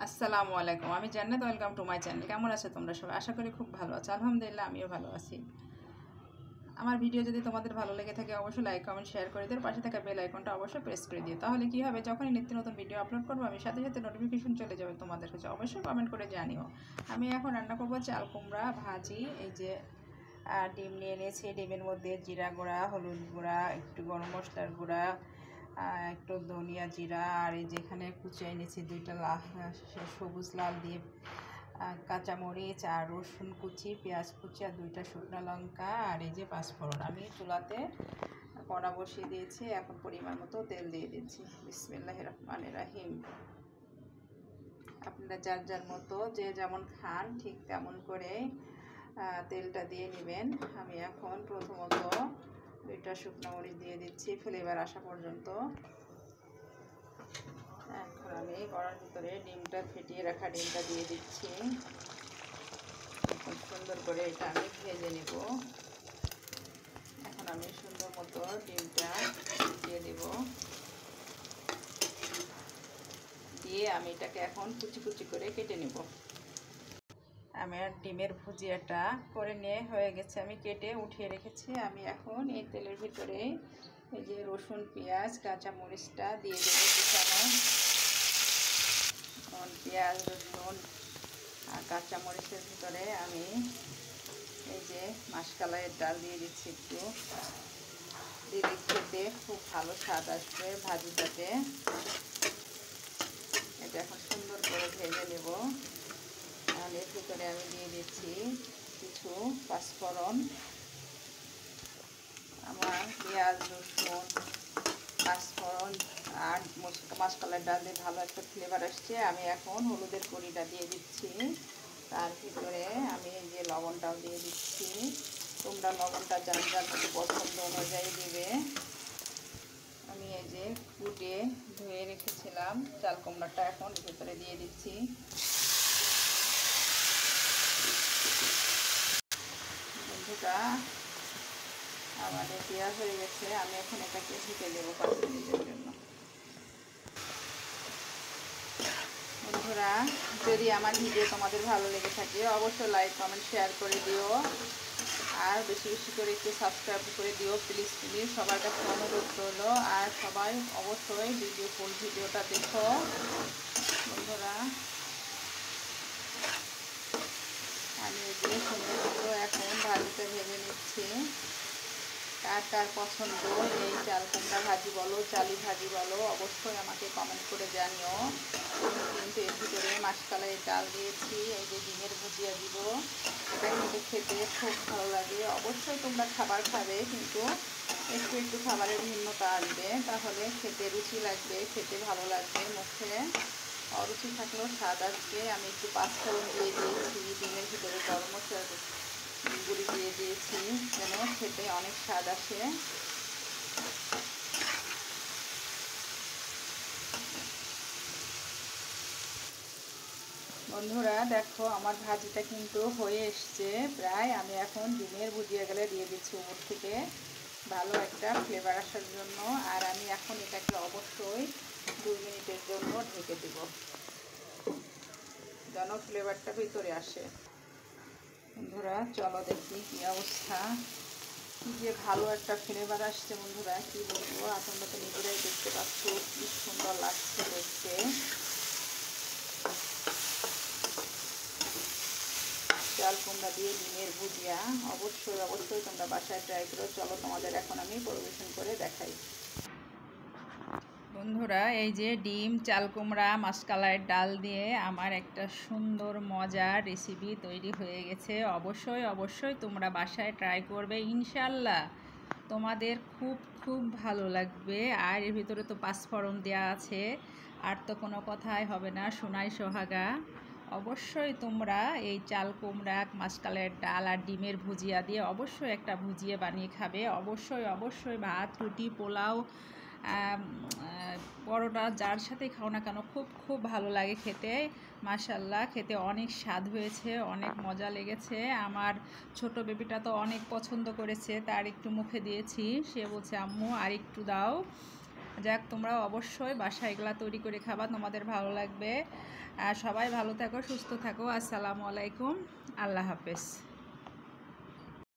আসসালামু আলাইকুম। আমি জান্নাত, ওয়েলকাম টু মাই চ্যানেল। কেমন আছো তোমরা সবাই? আশা করি খুব ভালো আছো। আলহামদুলিল্লাহ আমিও ভালো আছি। আমার ভিডিও যদি তোমাদের ভালো লেগে থাকে অবশ্যই লাইক কমেন্ট শেয়ার করে দিও। পাশে থাকা বেল আইকনটা অবশ্যই প্রেস করে দিও। তাহলে কি হবে, যখনই নিত্য নতুন ভিডিও আপলোড করবো আমি সাথে সাথে নোটিফিকেশন চলে যাবে তোমাদের কাছে। অবশ্যই কমেন্ট করে জানিও। আমি এখন রান্না করবো চাল কুমড়া ভাজি। এই যে ডিম নিয়ে নিয়েছি, ডিমের মধ্যে জিরা গুঁড়া, হলুদ গুঁড়া, একটু গরম মশলার গুঁড়া, একটু ধনিয়া জিরা, আর এই যেখানে কুচিয়ে নিয়েছি দুইটা সবুজ লাল দিয়ে কাঁচামরিচ আর রসুন কুচি, পেঁয়াজ কুচি আর দুইটা শুকনো লঙ্কা, আর এই যে পাঁচফোড়ন। আমি চুলাতে কড়া বসিয়ে দিয়েছি। এখন পরিমাণ মতো তেল দিয়ে দিচ্ছি। বিসমিল্লাহির রহমানির রহিম। আপনারা যার যার মতো যে যেমন খান ঠিক তেমন করে তেলটা দিয়ে নেবেন। আমি এখন প্রথমত দুইটা শুকনো মরিচ দিয়ে দিচ্ছি ফ্লেভার আসা পর্যন্ত। এখন আমি কড়ার ভিতরে ডিমটা ফেটিয়ে রাখা ডিমটা দিয়ে দিচ্ছি। খুব সুন্দর করে এটা আমি ভেজে নেব। এখন আমি সুন্দর মতো ডিমটা দিয়ে দেব, দিয়ে আমি এটাকে এখন কুচি কুচি করে কেটে নেব। আমার ডিমের ভুজিয়াটা করে নিয়ে হয়ে গেছে, আমি কেটে উঠিয়ে রেখেছি। আমি এখন এই তেলের ভিতরে এই যে রসুন পেঁয়াজ কাঁচামরিচটা দিয়ে দেবো কুচানো। পেঁয়াজ রসুন আর কাঁচামরিচের ভিতরে আমি এই যে মাসকলাইয়ের ডাল দিয়ে দিচ্ছি। একটু দিলে খেতে খুব ভালো স্বাদ আসবে ভাজিটাতে। এটা এখন সুন্দর করে ভেজে নেব। আর এর ভিতরে আমি দিয়ে দিচ্ছি কিছু পাঁচফোড়ন। আমার পেঁয়াজ রসুন পাঁচফোড়ন আর মাসকলাইয়ের ডাল দিয়ে ভালো একটা ফ্লেভার আসছে। আমি এখন হলুদের গুঁড়িটা দিয়ে দিচ্ছি। তার ভিতরে আমি এই যে লবণটাও দিয়ে দিচ্ছি। তোমরা লবণটা যার যার মতো পছন্দ অনুযায়ী দিবে। আমি এই যে কুটে ধুয়ে রেখেছিলাম চাল কুমড়াটা এখন ভিতরে দিয়ে দিচ্ছি। বন্ধুটা আমাদের দেওয়া হয়ে গেছে। আমি এখন এটাকে ঢেকে দেবো 5 মিনিটের জন্য। বন্ধুরা, যদি আমার ভিডিও তোমাদের ভালো লেগে থাকে অবশ্যই লাইক কমেন্ট শেয়ার করে দিও, আর বেশি বেশি করে একটু সাবস্ক্রাইব করে দিও প্লিজ প্লিজ। সবার কাছে অনুরোধ রইলো। আর সবাই অবশ্যই ফুল ভিডিওটা দেখো বন্ধুরা। আমি এই যে সুন্দর মতো এখন ভাজিটা ভেজে নিচ্ছি। কার কার পছন্দ এই চাল কুমড়া ভাজি বলো চালি ভাজি বলো অবশ্যই আমাকে কমেন্ট করে জানিও। কিন্তু এর ভিতরে মাসকলাইয়ের ডাল দিয়েছি, এই যে ডিমের ভুজিয়া দিব। এটা কিন্তু খেতে খুব ভালো লাগে। অবশ্যই তোমরা খাবার খাবে, কিন্তু একটু একটু খাবারের ভিন্নতা আসবে, তাহলে খেতে রুচি লাগবে, খেতে ভালো লাগবে মুখে। অরুচি থাকলেও স্বাদ আসবে। আমি একটু পাঁচফোড়ন দিয়ে দিয়েছি, ডিমের ভিতরে গরম মশলার গুঁড়ি দিয়ে দিয়েছি যেন খেতে অনেক স্বাদ আসে। বন্ধুরা দেখো আমার ভাজিটা কিন্তু হয়ে এসছে প্রায়। আমি এখন ডিমের ভুজিয়া গেলে দিয়ে দিচ্ছি উপর থেকে ভালো একটা ফ্লেভার আসার জন্য। আর আমি এখন এটাকে অবশ্যই 2 মিনিটের জন্য ঢেকে দেব যেন ফ্লেভারটা ভিতরে আসে। বন্ধুরা চলো দেখি কি অবস্থা। কি যে ভালো একটা ফ্লেভার আসছে বন্ধুরা, কি বলবো, তোমরা তো নিজেরাই দেখতে পাচ্ছ কি সুন্দর লাগছে দেখতে। চাল কুমড়া দিয়ে ডিমের ভুজিয়া অবশ্যই অবশ্যই তোমরা বাসায় ট্রাই করো। চলো তোমাদের এখন আমি পরিবেশন করে দেখাই। বন্ধুরা এই যে ডিম চাল কুমড়া মাসকলাইয়ের ডাল দিয়ে আমার একটা সুন্দর মজার রেসিপি তৈরি হয়ে গেছে। অবশ্যই অবশ্যই তোমরা বাসায় ট্রাই করবে, ইনশাল্লাহ তোমাদের খুব খুব ভালো লাগবে। আর এর ভিতরে তো পাঁচফোড়ন দেওয়া আছে, আর তো কোনো কথাই হবে না, সোনাই সোহাগা। অবশ্যই তোমরা এই চাল কুমড়া মাসকলাইয়ের ডাল আর ডিমের ভুজিয়া দিয়ে অবশ্যই একটা ভুজিয়া বানিয়ে খাবে। অবশ্যই অবশ্যই ভাত রুটি পোলাও পরোটা যার সাথে খাও না কেন খুব খুব ভালো লাগে খেতে। মাশাল্লাহ খেতে অনেক স্বাদ হয়েছে, অনেক মজা লেগেছে। আমার ছোট বেবিটা তো অনেক পছন্দ করেছে, তার একটু মুখে দিয়েছি, সে বলছে আম্মু আর একটু দাও। যাক, তোমরা অবশ্যই বাসায় এগুলা তৈরি করে খাবা, তোমাদের ভালো লাগবে। আর সবাই ভালো থাকো, সুস্থ থাকো। আসসালামু আলাইকুম, আল্লাহ হাফেজ।